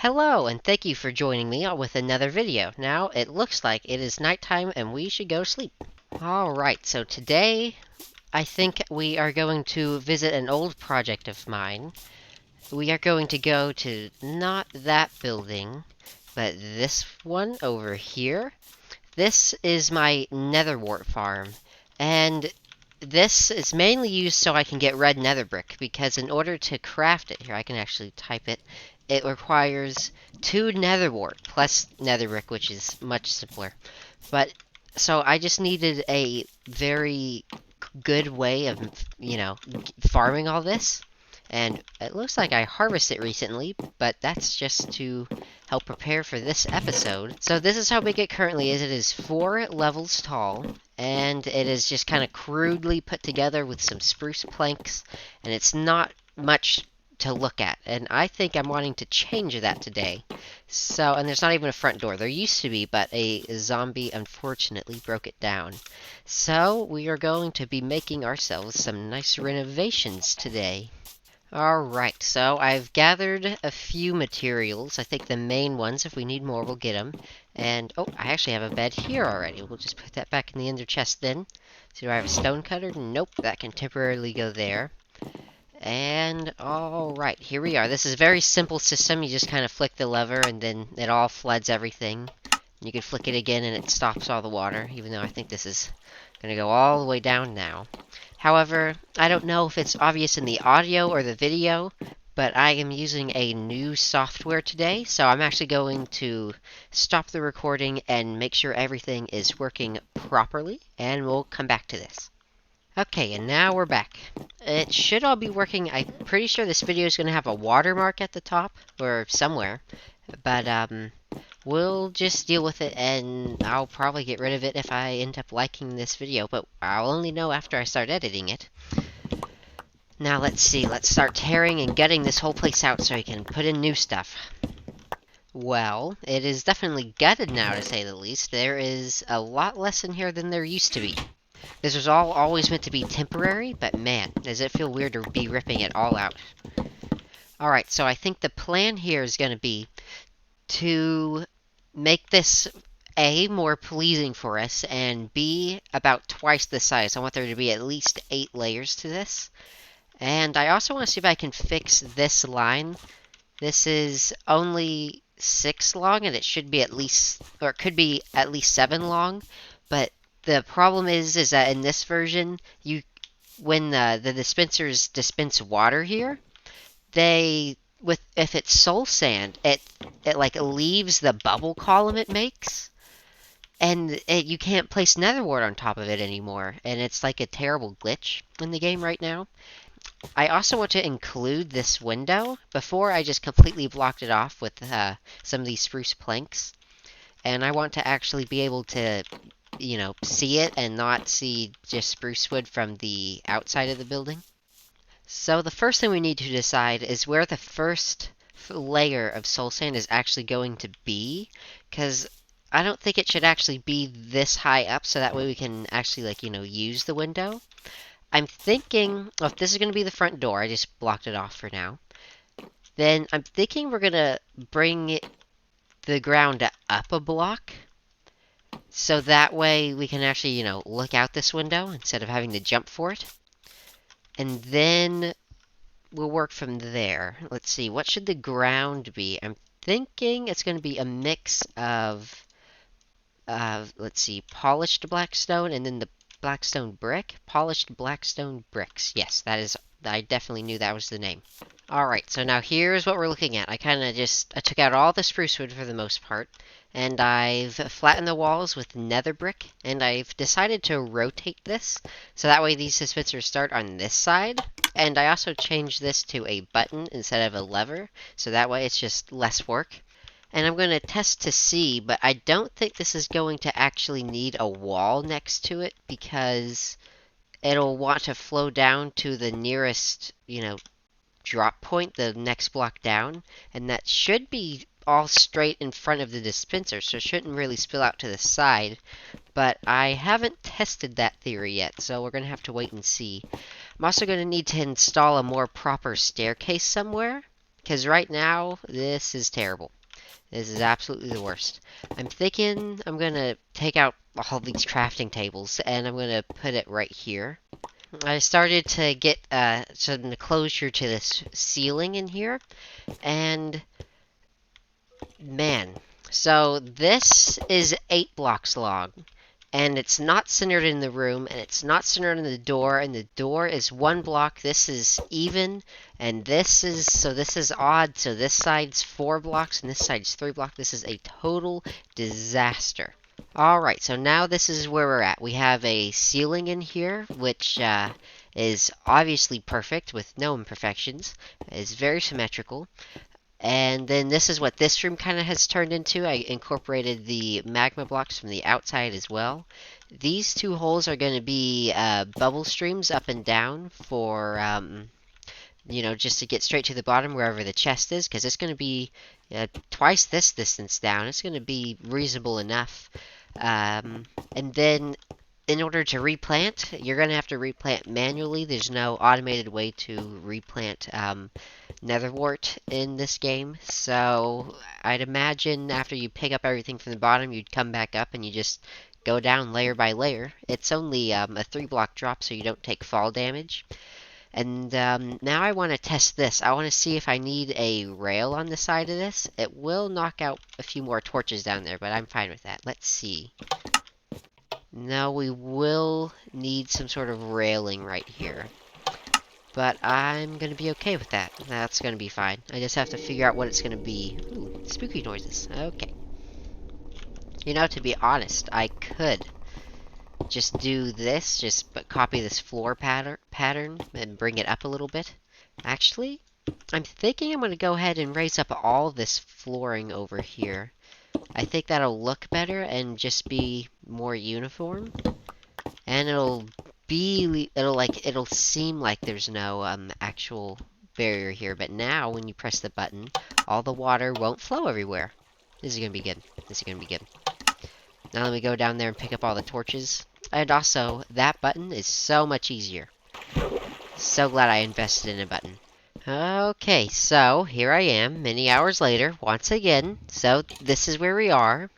Hello, and thank you for joining me with another video. Now, it looks like it is nighttime and we should go to sleep. Alright, so today I think we are going to visit an old project of mine. We are going to go to not that building, but this one over here. This is my Nether Wart farm, and this is mainly used so I can get red nether brick, because in order to craft it, here I can actually type it, it requires 2 nether wart plus nether brick, which is much simpler. But, so I just needed a very good way of, farming all this. And it looks like I harvested it recently, but that's just to help prepare for this episode. So this is how big it currently is. It is 4 levels tall, and it is just kind of crudely put together with some spruce planks, and it's not much to look at. And I think I'm wanting to change that today. So, and there's not even a front door. There used to be, but a zombie unfortunately broke it down. So we are going to be making ourselves some nice renovations today. Alright, so I've gathered a few materials. I think the main ones, if we need more, we'll get them. And, oh, I actually have a bed here already. We'll just put that back in the ender chest then. So do I have a stone cutter? Nope, that can temporarily go there. And, alright, here we are. This is a very simple system. You just kind of flick the lever and then it all floods everything. You can flick it again and it stops all the water, even though I think this is going to go all the way down now. However, I don't know if it's obvious in the audio or the video, but I am using a new software today, so I'm actually going to stop the recording and make sure everything is working properly, and we'll come back to this. Okay, and now we're back. It should all be working. I'm pretty sure this video is going to have a watermark at the top, or somewhere, but we'll just deal with it, and I'll probably get rid of it if I end up liking this video, but I'll only know after I start editing it. Now let's see, let's start tearing and gutting this whole place out so we can put in new stuff. Well, it is definitely gutted now, to say the least. There is a lot less in here than there used to be. This was all always meant to be temporary, but man, does it feel weird to be ripping it all out. Alright, so I think the plan here is going to be to make this A, more pleasing for us, and B, about twice the size. I want there to be at least 8 layers to this. And I also want to see if I can fix this line. This is only 6 long, and it should be at least, or it could be at least 7 long. But the problem is that in this version, when the dispensers dispense water here, if it's soul sand, it like leaves the bubble column it makes, and you can't place nether wart on top of it anymore, and it's like a terrible glitch in the game right now. I also want to include this window. Before, I just completely blocked it off with some of these spruce planks, and I want to actually be able to, see it and not see just spruce wood from the outside of the building. So the first thing we need to decide is where the first layer of soul sand is actually going to be, because I don't think it should actually be this high up, so that way we can actually, use the window. I'm thinking, if this is going to be the front door, I just blocked it off for now, then I'm thinking we're going to bring the ground up a block, so that way we can actually, look out this window instead of having to jump for it. And then we'll work from there. Let's see, what should the ground be? I'm thinking it's going to be a mix of, let's see, polished blackstone and then the blackstone brick. Polished blackstone bricks. Yes, I definitely knew that was the name. Alright, so now here's what we're looking at. I took out all the spruce wood for the most part, and I've flattened the walls with nether brick, and I've decided to rotate this, so that way these dispensers start on this side, and I also changed this to a button instead of a lever, so that way it's just less work. And I'm going to test to see, but I don't think this is going to actually need a wall next to it, because it'll want to flow down to the nearest, drop point, the next block down, and that should be all straight in front of the dispenser, so it shouldn't really spill out to the side, but I haven't tested that theory yet, so we're going to have to wait and see. I'm also going to need to install a more proper staircase somewhere, Because right now, this is terrible. This is absolutely the worst. I'm thinking I'm going to take out all these crafting tables, and I'm going to put it right here. I started to get some closure to this ceiling in here, and man, so this is 8 blocks long, and it's not centered in the room, and it's not centered in the door, and the door is 1 block. This is even, and this is odd, so this side's 4 blocks, and this side's 3 blocks. This is a total disaster. Alright, so now this is where we're at. We have a ceiling in here, which is obviously perfect with no imperfections. It's very symmetrical. And then this is what this room kind of has turned into. I incorporated the magma blocks from the outside as well. These 2 holes are going to be bubble streams up and down for, just to get straight to the bottom wherever the chest is, because it's going to be twice this distance down. It's going to be reasonable enough. And then in order to replant, you're going to have to replant manually. There's no automated way to replant Nether Wart in this game. So I'd imagine after you pick up everything from the bottom, you'd come back up and you just go down layer by layer. It's only a 3 block drop, so you don't take fall damage. And now I want to test this. I want to see if I need a rail on the side of this. It will knock out a few more torches down there, but I'm fine with that. Let's see. No, we will need some sort of railing right here. But I'm going to be okay with that. That's going to be fine. I just have to figure out what it's going to be. Ooh, spooky noises. Okay. To be honest, I could just do this, just copy this floor pattern and bring it up a little bit. Actually, I'm thinking I'm going to go ahead and raise up all this flooring over here. I think that'll look better and just be more uniform. And it'll seem like there's no actual barrier here, but now when you press the button, all the water won't flow everywhere. This is going to be good. This is going to be good. Now let me go down there and pick up all the torches. And also, that button is so much easier. So glad I invested in a button. Okay, so here I am, many hours later, once again. So this is where we are.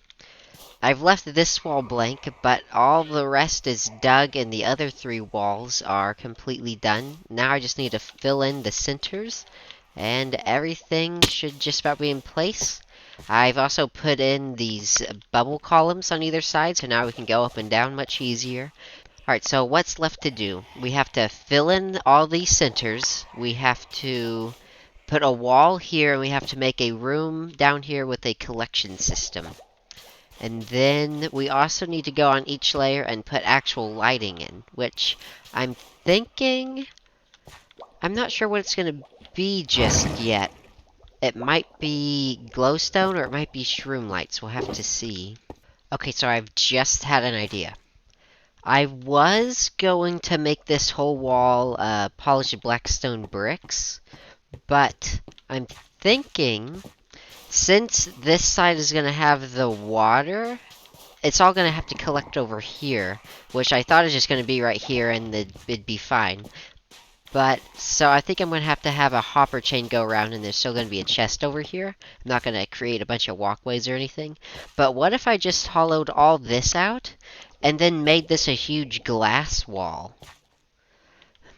I've left this wall blank, but all the rest is dug and the other 3 walls are completely done. Now I just need to fill in the centers, and everything should just about be in place. I've also put in these bubble columns on either side, so now we can go up and down much easier. Alright, so what's left to do? We have to fill in all these centers. We have to put a wall here, and we have to make a room down here with a collection system. And then we also need to go on each layer and put actual lighting in, which I'm thinking... I'm not sure what it's going to be just yet. It might be glowstone or it might be shroom lights. We'll have to see. Okay, so I've just had an idea. I was going to make this whole wall polished blackstone bricks, but I'm thinking since this side is going to have the water, it's all going to have to collect over here, which I thought is just going to be right here and it'd be fine. But, so I think I'm going to have a hopper chain go around, and there's still going to be a chest over here. I'm not going to create a bunch of walkways or anything. But what if I just hollowed all this out, and then made this a huge glass wall?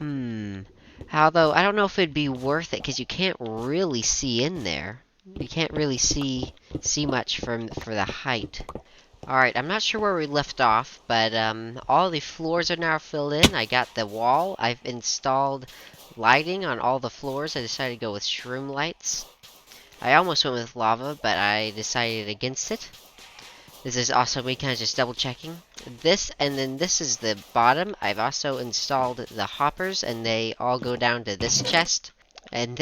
Although, I don't know if it'd be worth it, because you can't really see in there. You can't really see much for the height. Alright, I'm not sure where we left off, but all the floors are now filled in. I got the wall. I've installed lighting on all the floors. I decided to go with shroom lights. I almost went with lava, but I decided against it. This is also me kind of just double checking. This, and then this is the bottom. I've also installed the hoppers, and they all go down to this chest. And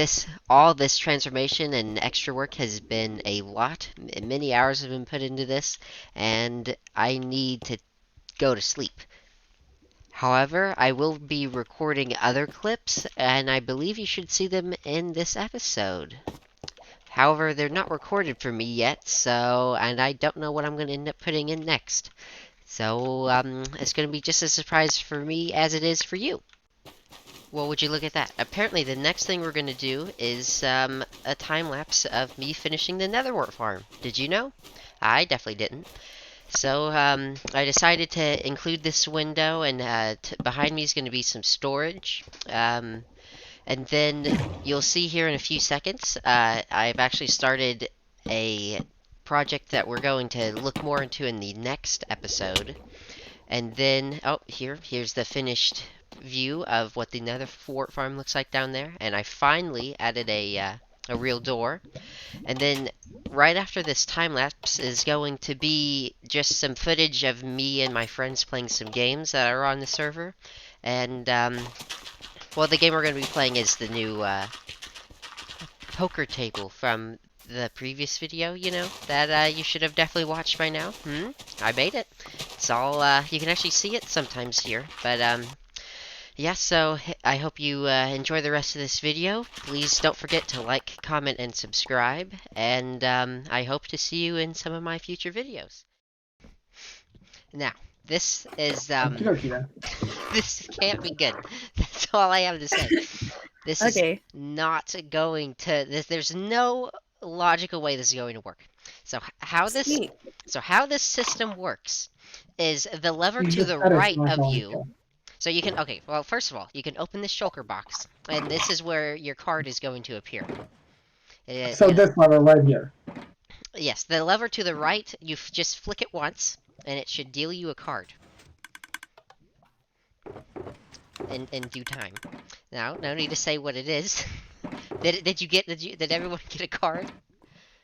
all this transformation and extra work has been a lot. Many hours have been put into this, and I need to go to sleep. However, I will be recording other clips, and I believe you should see them in this episode. However, they're not recorded for me yet, and I don't know what I'm going to end up putting in next. So, it's going to be just a surprise for me as it is for you. Well, would you look at that? Apparently, the next thing we're going to do is a time lapse of me finishing the Nether Wart farm. Did you know? I definitely didn't. So I decided to include this window, and behind me is going to be some storage. And then you'll see here in a few seconds, I've actually started a project that we're going to look more into in the next episode. And then, oh, here's the finished view of what the Nether Wart farm looks like down there. And I finally added a real door. And then right after this time lapse is going to be just some footage of me and my friends playing some games that are on the server. And well, the game we're going to be playing is the new poker table from the previous video, you know, that you should have definitely watched by now. I made it. It's all, you can actually see it sometimes here. But, yeah, so I hope you enjoy the rest of this video. Please don't forget to like, comment, and subscribe. And I hope to see you in some of my future videos. Now, this is, Okie dokie then. this can't be good. That's all I have to say. This is Okay. not going to. There's no logical way this is going to work. So how this system works is the lever You to just the said it's right not of going you. to. So you can well, first of all, you can open this shulker box, and this is where your card is going to appear. So this lever right here. Yes, the lever to the right, you just flick it once, and it should deal you a card. In due time. Now, no need to say what it is. Did everyone get a card?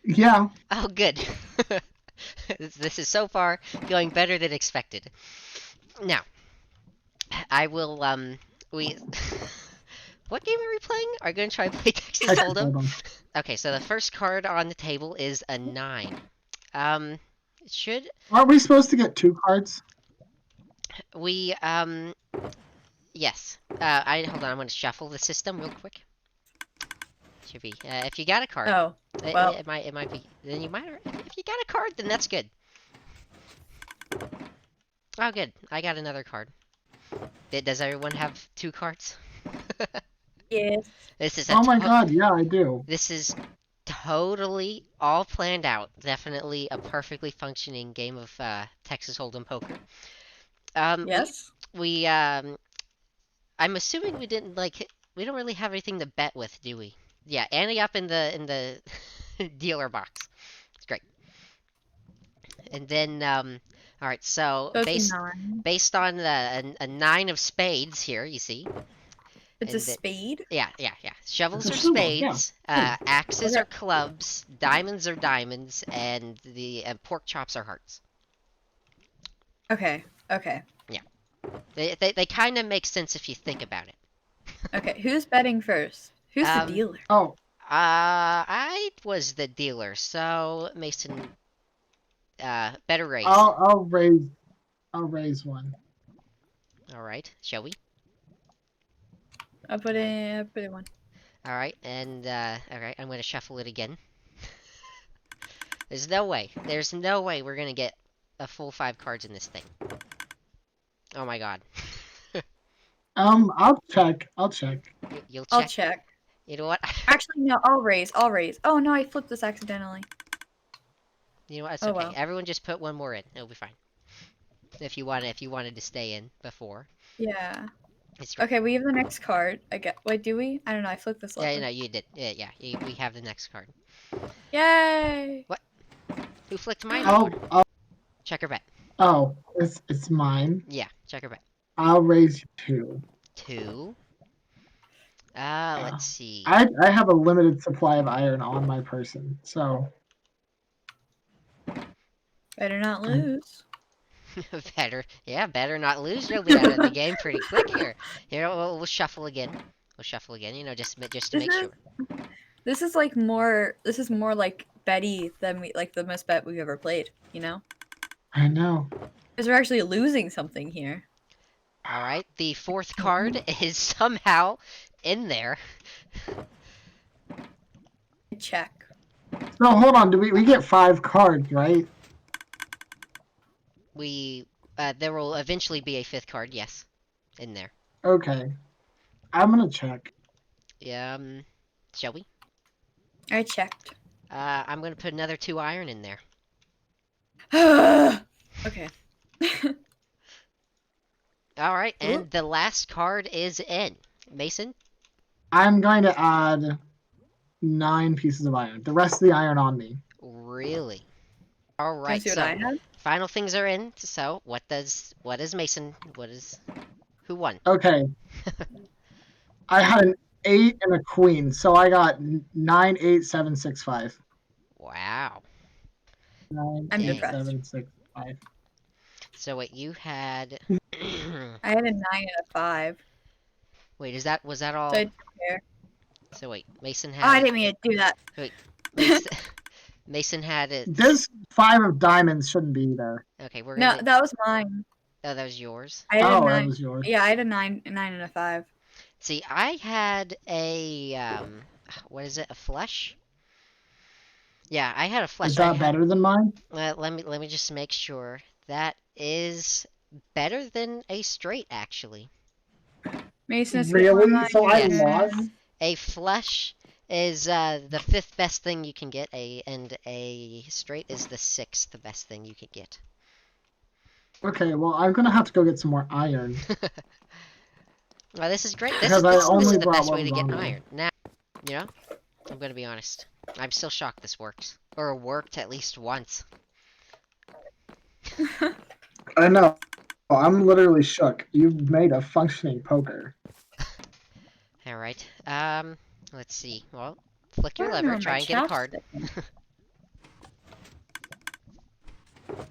Yeah. Oh, good. This is so far going better than expected. Now, I will we what game are we playing? Are you gonna try to play Texas Hold'em? Okay, so the first card on the table is a 9. It should Aren't we supposed to get 2 cards? we yes. Hold on, I'm gonna shuffle the system real quick. Should be. If you got a card. Oh, well. It might be. Then you might. If you got a card, then that's good. Oh, good. I got another card. Does everyone have 2 cards? Yes. This is Oh my god, yeah, I do. This is totally all planned out. Definitely a perfectly functioning game of Texas Hold'em poker. Yes. I'm assuming we didn't we don't really have anything to bet with, do we? Yeah, Annie up in the dealer box. It's great. And then all right, so So it's a 9. based on a 9 of spades here, you see. It's And a spade? Yeah. Shovels It's are a shovel, spades, yeah. axes Okay. are clubs, diamonds are diamonds, and the pork chops are hearts. Okay. They kind of make sense if you think about it. Okay. Who's betting first? Who's the Um, dealer? Oh, I was the dealer, so Mason, better raise. I'll raise one. All right, shall we? I'll put in one. All right, and all right, I'm gonna shuffle it again. There's no way we're gonna get a full 5 cards in this thing. Oh my god. I'll check. You'll check. I'll check. You know what? Actually, no. I'll raise. Oh no, I flipped this accidentally. You know what? It's Oh, okay. well. Everyone just put one more in. It'll be fine. If you wanted to stay in before. Yeah. It's right. Okay, we have the next card. Wait, do we? I don't know. I flipped this Yeah, lever. no, you did. We have the next card. Yay! Who flicked mine I'll over? Check or bet. oh, it's mine. Yeah, check or bet. I'll raise 2. 2. Let's see. I have a limited supply of iron on my person, so Better not lose. better not lose. You'll be out of the game pretty quick here. Here, we'll shuffle again. You know, just to make sure. This is like more. This is more like Betty than the most bet we've ever played. You know, I know. because we're actually losing something here. All right, the 4th card is somehow in there. Check. So hold on, we get 5 cards, right? There will eventually be a 5th card, yes, in there. Okay. I'm gonna check. Shall we? I checked. I'm gonna put another 2 iron in there. Okay. Alright, Ooh. and the last card is in. Mason? I'm going to add 9 pieces of iron. The rest of the iron on me. Really? Can I Alright, see what I so had? final things are in. So what is Mason? Who won? Okay. I had an 8 and a queen, so I got 9, 8, 7, 6, 5. Wow. 9, I'm 8, Dang. depressed. 7, 6, 5. So wait, you had I had a 9 and a 5. wait, was that So all? I don't care. So wait, Mason Oh, I had didn't mean to do that. wait, Mason Mason had it. This 5 of diamonds shouldn't be there. Okay, we're No, gonna. that was mine. Oh, that was yours. I had a Oh, that 9. was yours. Yeah, I had a 9 and a 5. See, I had a what is it? A flush? Yeah, I had a flush. Is that better than mine? Let me just make sure. That is better than a straight, actually. Mason, escape Really? online. So I Yes. lost? A flush is the 5th best thing you can get, and a straight is the 6th best thing you could get. Okay, well, I'm gonna have to go get some more iron. Well, this is great. Because I This is only the brought best what way to was get on me. iron. Now, you know, I'm gonna be honest. I'm still shocked this works, or worked at least once. I know. I'm literally shook. You've made a functioning poker. All right. Let's see. Well, flick I your don't know lever. where my Try and get a card. chapstick went.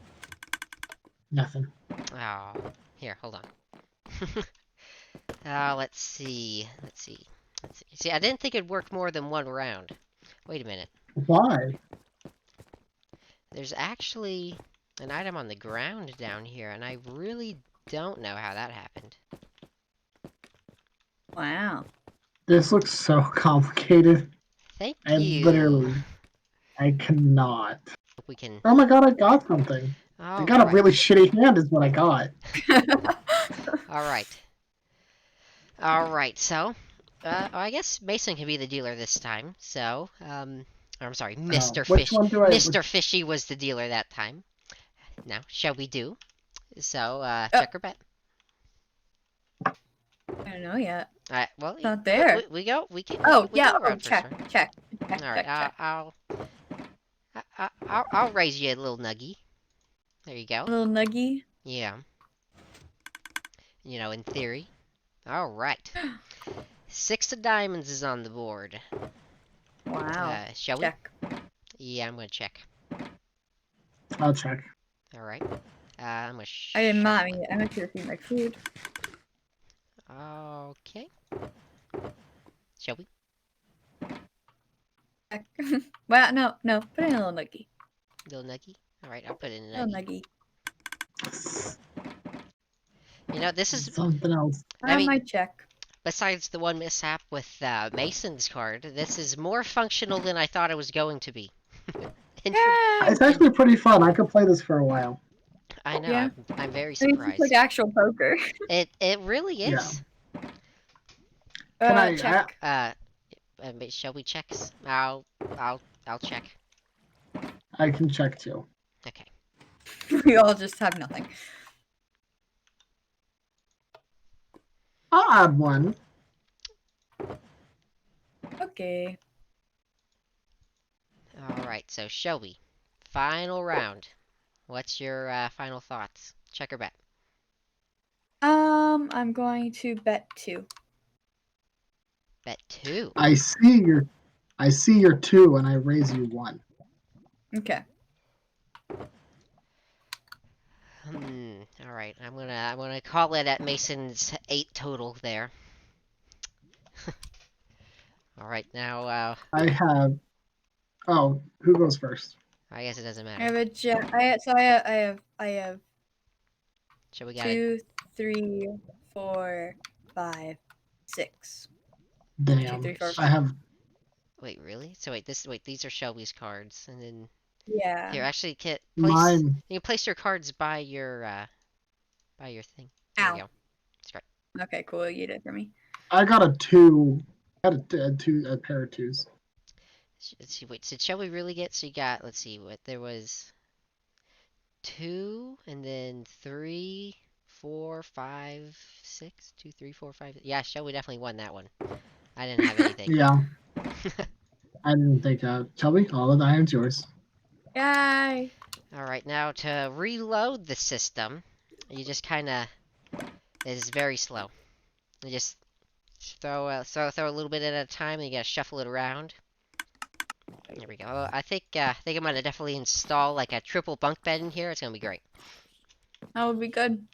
Nothing. Oh, here, hold on. Let's see. Let's see. Let's see. See, I didn't think it'd work more than one round. Wait a minute. Why? There's actually an item on the ground down here, and I really don't know how that happened. Wow. This looks so complicated. Thank I you. literally, I cannot. Hope we can. Oh my god, I got something. I All got a right. really shitty hand is what I got. All right. All right. So, I guess Mason can be the dealer this time. So, I'm sorry, Oh, Mr. which Fish. one do I... Mr. Fishy was the dealer that time. Now, shall we do? So, Oh. check or bet. I don't know yet. Well, It's not there. we go. We can. Oh, We yeah. go Oh, around first, check. right? Check. All Check. right. Check. Check. I'll raise you a little nuggy. There you A go. little nuggy. Yeah. You know, in theory. All right. 6 of diamonds is on the board. Wow. Shall we? Check. Yeah, I'm gonna check. I'll check. All right. I'm gonna. I didn't Shuffle mind. it. I'm not sure if you like food. Okay. Shall we? Check. Well, no. Put in a little nuggy. Little nuggy. All right, I'll put in a Little nuggy. nuggy. You know, this is. Something else. I mean, might check. besides the one mishap with Mason's card, this is more functional than I thought it was going to be. Yeah. It's actually pretty fun. I could play this for a while. I know. Yeah. I'm very I mean, it's just like surprised. actual poker. It really Yeah. is. Can I... Check. Shall we check? I'll check. I can check too. Okay. We all just have nothing. I'll add one. Okay. All right. So Shelby, final round. What's your final thoughts? Check or bet? I'm going to bet 2. Bet 2. I see your 2 and I raise you 1. Okay. All right. I'm gonna call it at Mason's 8 total there. All right. Now, I have... Oh, who goes first? I guess it doesn't I matter. have a jack. I have Shall we got it? 2, 3, 4, 5, 6. Damn. 2, 3, 4, I have... Wait, really? So wait, these are Shelby's cards, and then Yeah. here, actually, place. Mine. You can place your cards by your thing. There Ow. you go. That's great. Okay, cool. You did it for me. I got a 2. I got a pair of 2s. Let's see. Wait. Shall we really get? So you got. Let's see. What there was. 2 and then 3, 4, 5, 6. 2, 3, 4, 5. Yeah, Shelby definitely won that one. I didn't have anything. Yeah, I didn't think. Shelby, all of the iron's yours. Yay! Alright, now to reload the system, you just kinda. It's very slow. You just throw a little bit at a time and you gotta shuffle it around. There we go. I think I'm gonna definitely install like a triple bunk bed in here. It's gonna be great. That would be good.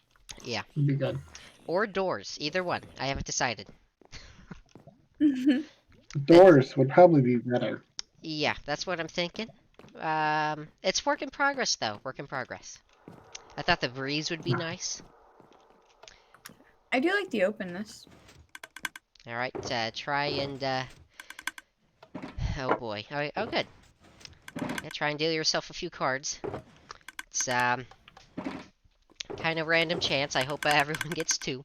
Yeah. It'd be good. Or doors. Either one. I haven't decided. Doors would probably be better. Yeah, that's what I'm thinking. It's work in progress, though. Work in progress. I thought the breeze would be nice. I do like the openness. All right, try and oh boy. Oh, good. Yeah, try and deal yourself a few cards. It's kind of random chance. I hope everyone gets 2.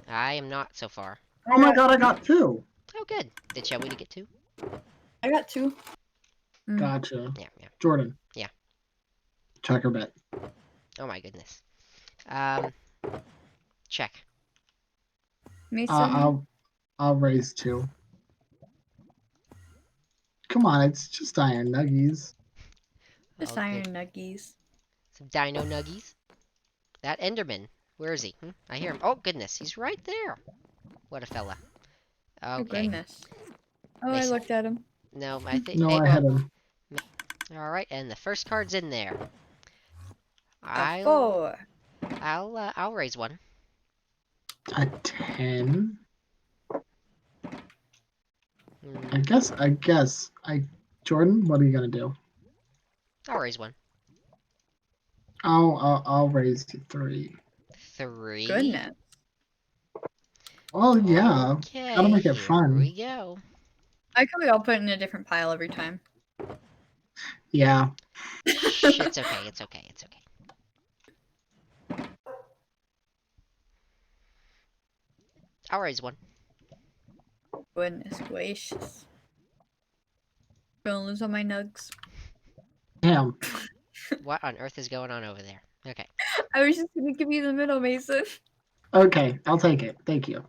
I am not so far. Oh my god, I got 2. Oh, good. Did Shelby get 2? I got 2. Gotcha. Yeah, yeah. Jordan. Yeah. Checker bet. Oh my goodness. Check. Mason. I'll raise 2. Come on, it's just iron nuggies. Just Oh, iron good. nuggies. Some dino nuggies. That Enderman. Where is he? I hear him. Oh, goodness. He's right there. What a fella. Oh Okay. goodness. Oh, I Mason. looked at him. No, I think. No, I had him. All right, and the first card's in there. A 4. I'll raise one. A 10. I Mm, guess. Jordan, what are you gonna do? I'll raise one. I'll raise 3. 3. Goodness. Oh yeah, gotta Okay, make it here fun. we go. I could all put it in a different pile every time. Yeah. Shh, it's okay. It's okay. It's okay. I'll raise one. Goodness gracious. Gonna lose all my nugs. Damn. What on earth is going on over there? Okay. I was just gonna give you the middle, Mason. Okay, I'll take it. Thank you.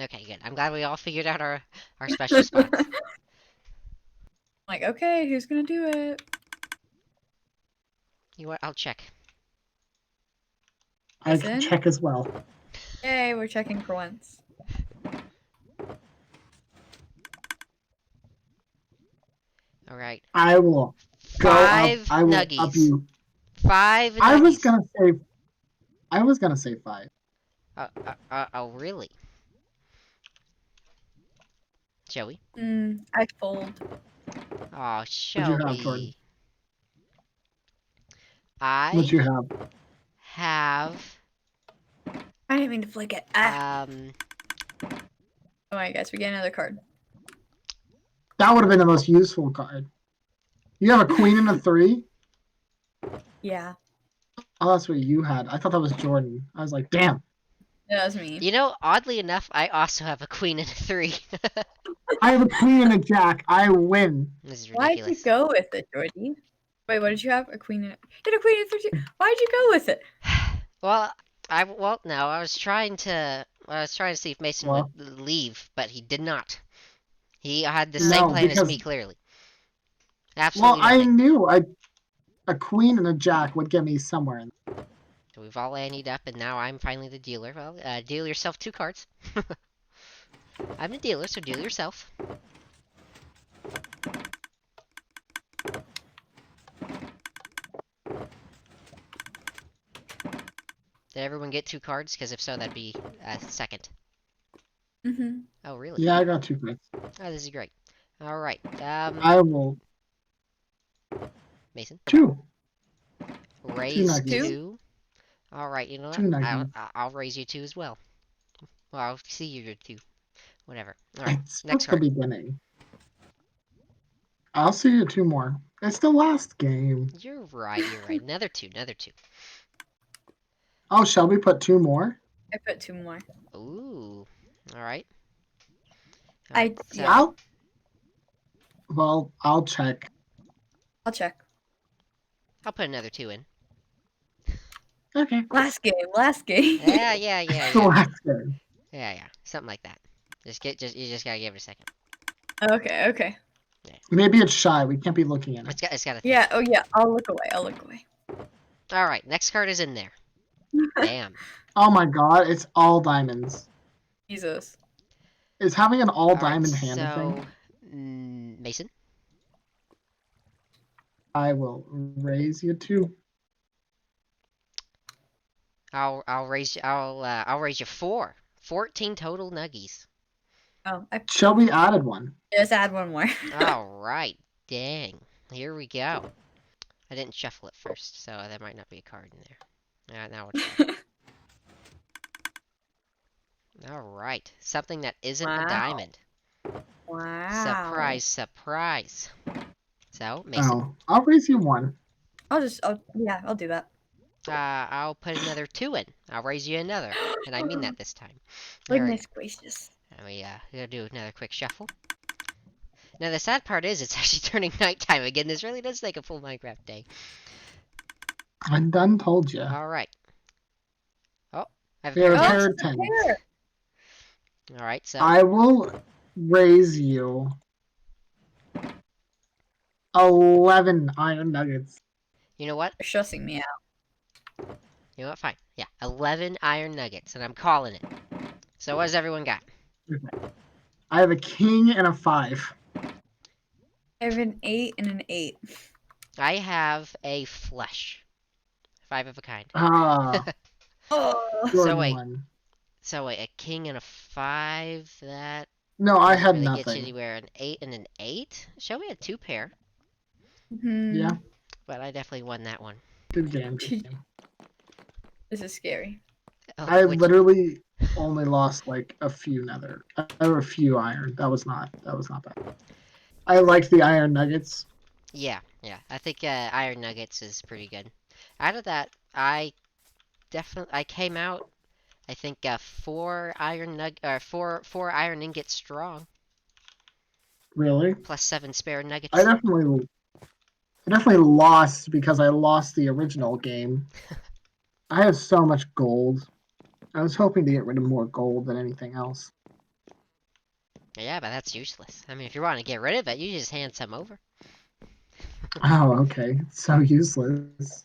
Okay, good. I'm glad we all figured out our special spots. Like, okay, who's gonna do it? You know what? I'll check. I Is can in? check as well. Yay, we're checking for once. All right. I will go up. 5 I will up nuggies. you. 5 nuggies. I was gonna say 5. Oh, really? Joey? I fold. Oh, What'd you have, Jordan? Shelby. I What you have? have I didn't mean to flick it. Ah. um Alright, guys, we get another card. That would have been the most useful card. You have a queen and a 3? Yeah, Oh, that's what you had. I thought that was Jordan. I was like, damn. that was me. you know, oddly enough, I also have a queen and a 3. I have a queen and a jack. I win. This is Why'd you ridiculous. go with it, Jordy? Wait, what did you have? A queen and you had a queen and 13. Why'd you go with it? Well, no, I was trying to see if Mason Well, would leave, but he did not. He had the same no, plan as because me, clearly. well, Absolutely I nothing. knew a queen and a jack would get me somewhere. So we've all anteed up, and now I'm finally the dealer. Well, deal yourself 2 cards. I'm the dealer, so deal yourself. Did everyone get 2 cards? Because if so, that'd be second. Mm-hmm. Oh, really? Yeah, I got 2 cards. Oh, this is great. All right. I will Mason, 2. raise nuggies. 2. All right. You know what? 2 nuggies. I'll raise you 2 as well. Well, I'll see you 2. Whatever. All right. It's Next just the card. beginning. I'll see you 2 more. It's the last game. You're right. You're right. Another 2. Another 2. Oh, Shelby put 2 more? I put 2 more. Ooh. All right. Alright, so yeah. I'll check. I'll check. I'll put another 2 in. Okay. Last game. Last game. Last game. Yeah, something like that. You just gotta give it a second. Okay. Okay. Maybe it's shy. We can't be looking at it. It's got to think. Yeah. Oh yeah. I'll look away. I'll look away. All right, next card is in there. Damn. Oh my god, it's all diamonds. Jesus. Is having an all All right, diamond hand a so thing? Mason, I will raise you too. I'll raise you 14 total nuggies. Oh, I Shelby added one. just add one more. All right, dang. Here we go. I didn't shuffle it first, so there might not be a card in there. Now it's there. All right, something that isn't a Wow. diamond. Wow. Surprise, surprise. So, Mason, Oh, I'll raise you one. I'll do that. I'll put another 2 in. I'll raise you another, and I mean that this time. There we Goodness gracious. And we gotta do another quick shuffle. Now the sad part is it's actually turning nighttime again. This really does take a full Minecraft day. I'm done told you. Alright. Oh, I have a We have a pair pair of of tens. Here. Alright, so I will raise you 11 iron nuggets. you know what? You're stressing me out. You know what? Fine. Yeah, 11 iron nuggets, and I'm calling it. So what does everyone got? I have a king and a 5. I have an 8 and an 8. I have a flesh. 5 of a kind. Ah, Oh. good So wait. one. So wait, a king and a 5? That No, I doesn't had really get you nothing. anywhere. An 8 and an 8? Show me a 2 pair. Yeah, But I definitely won that one. good game. Good game. This is scary. Oh, I which- literally only lost like a few nether or a few iron. That was not bad. I liked the iron nuggets. Yeah. I think iron nuggets is pretty good. Out of that, I came out. I think 4 4 iron ingots strong, Really, plus 7 spare nuggets. I definitely lost because I lost the original game. I have so much gold. I was hoping to get rid of more gold than anything else. Yeah, but that's useless. I mean, if you want to get rid of it, you just hand some over. Oh, okay. It's so useless.